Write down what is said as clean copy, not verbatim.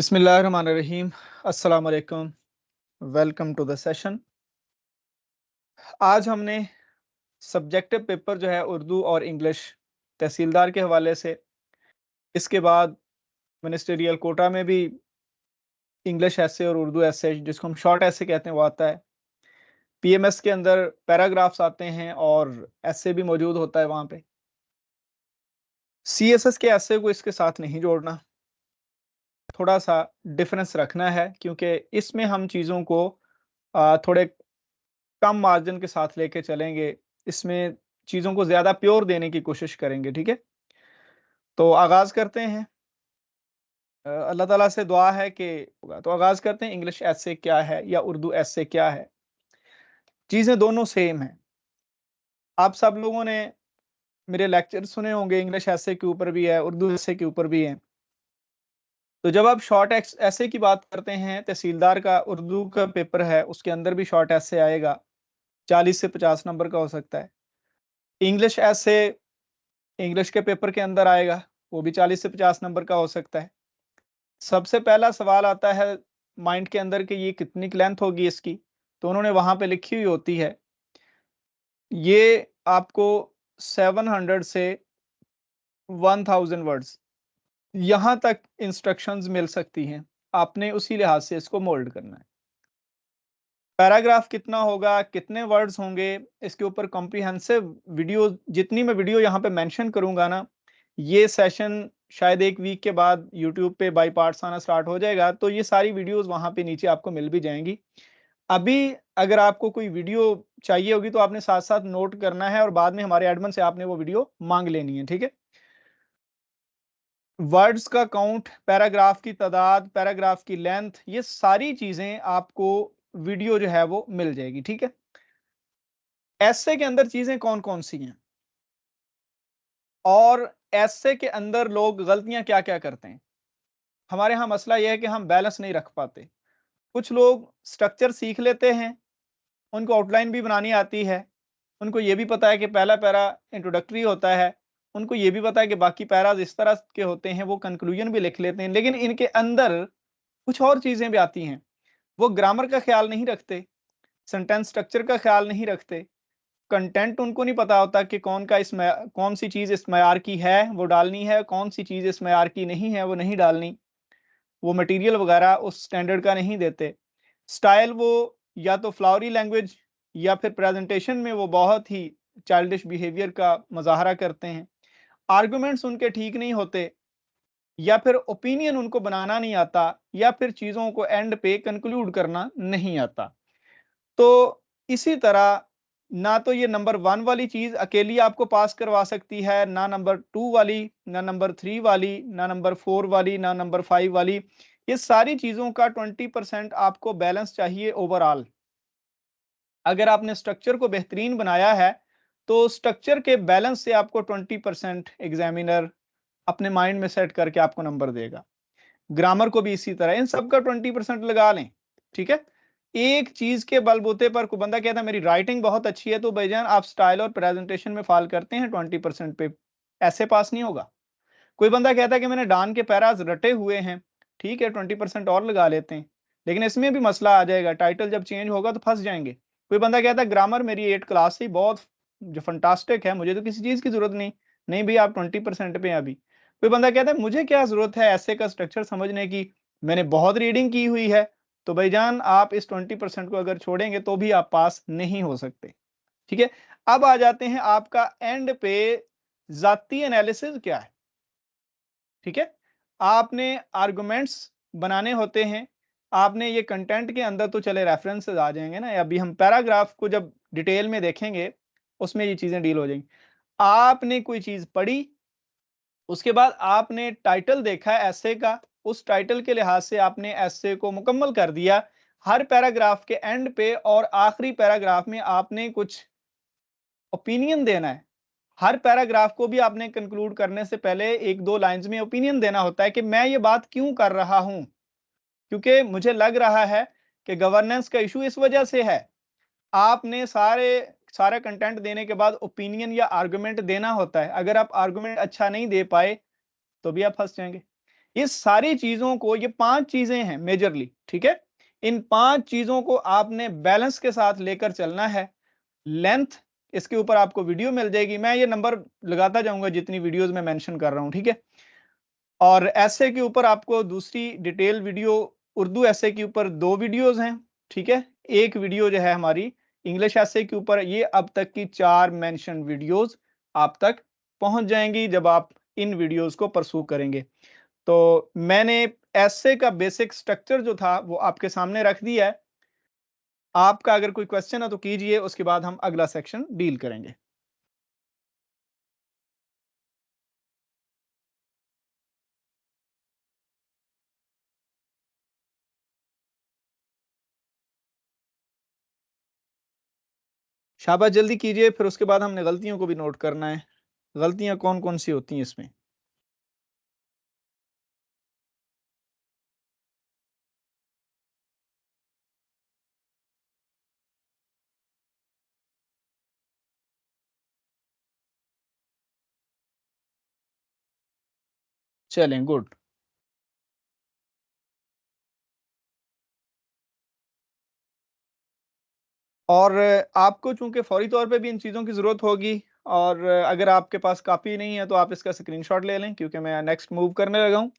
बिस्मिल्लाहिर्रहमानिर्रहीम। अस्सलाम वालेकुम। Welcome to the session. आज हमने सब्जेक्टिव पेपर जो है उर्दू और इंग्लिश तहसीलदार के हवाले से, इसके बाद मिनिस्टेरियल कोटा में भी इंग्लिश ऐसे और उर्दू ऐसे जिसको हम शॉर्ट ऐसे कहते हैं वो आता है। पीएमएस के अंदर पैराग्राफ्स आते हैं और ऐसे भी मौजूद होता है वहाँ पे। सीएसएस के ऐसे को इसके साथ नहीं जोड़ना, थोड़ा-सा डिफरेंस रखना है क्योंकि इसमें हम चीज़ों को थोड़े कम मार्जिन के साथ लेके चलेंगे। इसमें चीज़ों को ज़्यादा प्योर देने की कोशिश करेंगे, ठीक है? तो आगाज़ करते हैं। अल्लाह ताला से दुआ है कि होगा तो आगाज़ करते हैं। इंग्लिश एसे क्या है या उर्दू एसे क्या है? चीज़ें दोनों सेम हैं। आप सब लोगों ने मेरे लेक्चर सुने होंगे, इंग्लिश एसे के ऊपर भी है, उर्दू एसे के ऊपर भी है। तो जब आप शॉर्ट एसे की बात करते हैं, तहसीलदार का उर्दू का पेपर है, उसके अंदर भी शॉर्ट एसे आएगा, 40 से 50 नंबर का हो सकता है। इंग्लिश एसे इंग्लिश के पेपर के अंदर आएगा, वो भी 40 से 50 नंबर का हो सकता है। सबसे पहला सवाल आता है माइंड के अंदर कि ये कितनी लेंथ होगी इसकी, तो उन्होंने वहाँ पे लिखी हुई होती है, ये आपको 700 से 1000 वर्ड्स यहाँ तक इंस्ट्रक्शंस मिल सकती हैं। आपने उसी लिहाज से इसको मोल्ड करना है। पैराग्राफ कितना होगा, कितने वर्ड्स होंगे, इसके ऊपर कॉम्प्रिहेंसिव वीडियो, जितनी मैं वीडियो यहाँ पे मेंशन करूँगा ना, ये सेशन शायद 1 वीक के बाद यूट्यूब पे बाय पार्ट्स आना स्टार्ट हो जाएगा, तो ये सारी वीडियोज़ वहाँ पे नीचे आपको मिल भी जाएँगी। अभी अगर आपको कोई वीडियो चाहिए होगी तो आपने साथ-साथ नोट करना है और बाद में हमारे एडमिन से आपने वो वीडियो माँग लेनी है, ठीक है? वर्ड्स का काउंट, पैराग्राफ की तादाद, पैराग्राफ की लेंथ, ये सारी चीज़ें आपको वीडियो जो है वो मिल जाएगी, ठीक है? एसे के अंदर चीज़ें कौन-कौन सी हैं? और एसे के अंदर लोग गलतियाँ क्या-क्या करते हैं? हमारे यहाँ मसला ये है कि हम बैलेंस नहीं रख पाते। कुछ लोग स्ट्रक्चर सीख लेते हैं, उनको आउटलाइन भी बनानी आती है, उनको ये भी पता है कि पहला पैरा इंट्रोडक्टरी होता है, उनको ये भी पता है कि बाकी पैराज़ इस तरह के होते हैं, वो कंक्लूजन भी लिख लेते हैं, लेकिन इनके अंदर कुछ और चीज़ें भी आती हैं। वो ग्रामर का ख़्याल नहीं रखते, सेंटेंस स्ट्रक्चर का ख़्याल नहीं रखते, कंटेंट उनको नहीं पता होता कि कौन-सी चीज़ इस मयार की है, वो डालनी है, कौन-सी चीज़ इस मयार की नहीं है, वो नहीं डालनी। वो मटेरियल वगैरह उस स्टैंडर्ड का नहीं देते। स्टाइल वो या तो फ्लावरी लैंग्वेज या फिर प्रेज़ेंटेशन में वो बहुत ही चाइल्डिश बिहेवियर का मुज़ाहरा करते हैं। आर्गुमेंट्स उनके ठीक नहीं होते या फिर ओपिनियन उनको बनाना नहीं आता या फिर चीज़ों को एंड पे कंक्लूड करना नहीं आता। तो इसी तरह ना तो ये नंबर 1 वाली चीज़ अकेली आपको पास करवा सकती है, ना नंबर 2 वाली, ना नंबर 3 वाली, ना नंबर 4 वाली, ना नंबर 5 वाली। ये सारी चीज़ों का 20% आपको बैलेंस चाहिए ओवरऑल। अगर आपने स्ट्रक्चर को बेहतरीन बनाया है, तो स्ट्रक्चर के बैलेंस से आपको 20% एग्ज़ामिनर अपने माइंड में सेट करके आपको नंबर देगा। ग्रामर को भी इसी तरह, इन सब का 20% लगा लें, ठीक है? एक चीज़ के बलबूते पर कोई बंदा कहता है मेरी राइटिंग बहुत अच्छी है, तो भाईजान आप स्टाइल और प्रेज़ेंटेशन में फ़ॉल करते हैं 20% पे, ऐसे पास नहीं होगा। कोई बंदा कहता है कि मैंने डान के पैराज़ रटे हुए हैं, ठीक है 20% और लगा लेते हैं। लेकिन इसमें भी मसला आ जाएगा, टाइटल जब चेंज होगा तो फँस जाएँगे। कोई बंदा कहता है ग्रामर मेरी 8 क्लास से बहुत जो फैंटास्टिक है, मुझे तो किसी चीज़ की ज़रूरत नहीं। नहीं भई आप 20% पे हैं अभी। कोई बंदा कहता है मुझे क्या ज़रूरत है ऐसे का स्ट्रक्चर समझने की, मैंने बहुत रीडिंग की हुई है। तो भाईजान आप इस 20% को अगर छोड़ेंगे तो भी आप पास नहीं हो सकते, ठीक है? अब आ जाते हैं आपका एंड पे ज़ाती एनालिसिस क्या है? ठीक है? आपने आर्गुमेंट्स बनाने होते हैं, आपने ये कंटेंट के अंदर तो चले रेफरेंसेस आ जाएँगे ना, अभी हम पैराग्राफ को जब डिटेल में देखेंगे, उसमें ये चीज़ें डील हो जाएँगी। आपने कोई चीज़ पढ़ी, उसके बाद आपने टाइटल देखा एस्से का, उस टाइटल के लिहाज से आपने एस्से को मुकम्मल कर दिया। हर पैराग्राफ के एंड पे और आखिरी पैराग्राफ में आपने कुछ ओपिनियन देना है। हर पैराग्राफ को भी आपने कंक्लूड करने से पहले 1-2 लाइन्स में ओपिनियन देना होता है कि मैं ये बात क्यों कर रहा हूँ? क्योंकि मुझे लग रहा है कि गवर्नेंस का इश्यू इस वजह से है। आपने सारा कंटेंट देने के बाद ओपिनियन या आर्गुमेंट देना होता है। अगर आप आर्गुमेंट अच्छा नहीं दे पाए, तो भी आप फँस जाएँगे। ये सारी चीज़ों को, ये 5 चीज़ें हैं मेजरली, ठीक है? इन 5 चीज़ों को आपने बैलेंस के साथ लेकर चलना है। लेंथ, इसके ऊपर आपको वीडियो मिल जाएगी। मैं ये नंबर लगाता जाऊँगा जितनी वीडियोज़ मैं मेंशन कर रहा हूँ, ठीक है? और एस्से के ऊपर आपको दूसरी डिटेल वीडियो, उर्दू एस्से के ऊपर 2 वीडियोज़ हैं, ठीक है? एक वीडियो जो है हमारी इंग्लिश एस्से के ऊपर, ये अब तक की 4 मेंशन वीडियोज़ आप तक पहुँच जाएँगी जब आप इन वीडियोज़ को परस्यू करेंगे। तो मैंने एस्से का बेसिक स्ट्रक्चर जो था वो आपके सामने रख दिया है। आपका अगर कोई क्वेश्चन है तो कीजिए, उसके बाद हम अगला सेक्शन डील करेंगे। शाबाश, जल्दी कीजिए, फिर उसके बाद हमने गलतियों को भी नोट करना है। गलतियाँ कौन-कौन सी होती हैं इसमें? चलें, गुड। और आपको चूँकि फ़ौरी तौर पे भी इन चीज़ों की ज़रूरत होगी, और अगर आपके पास कॉपी नहीं है तो आप इसका स्क्रीनशॉट ले लें, क्योंकि मैं नेक्स्ट मूव करने लगा हूँ।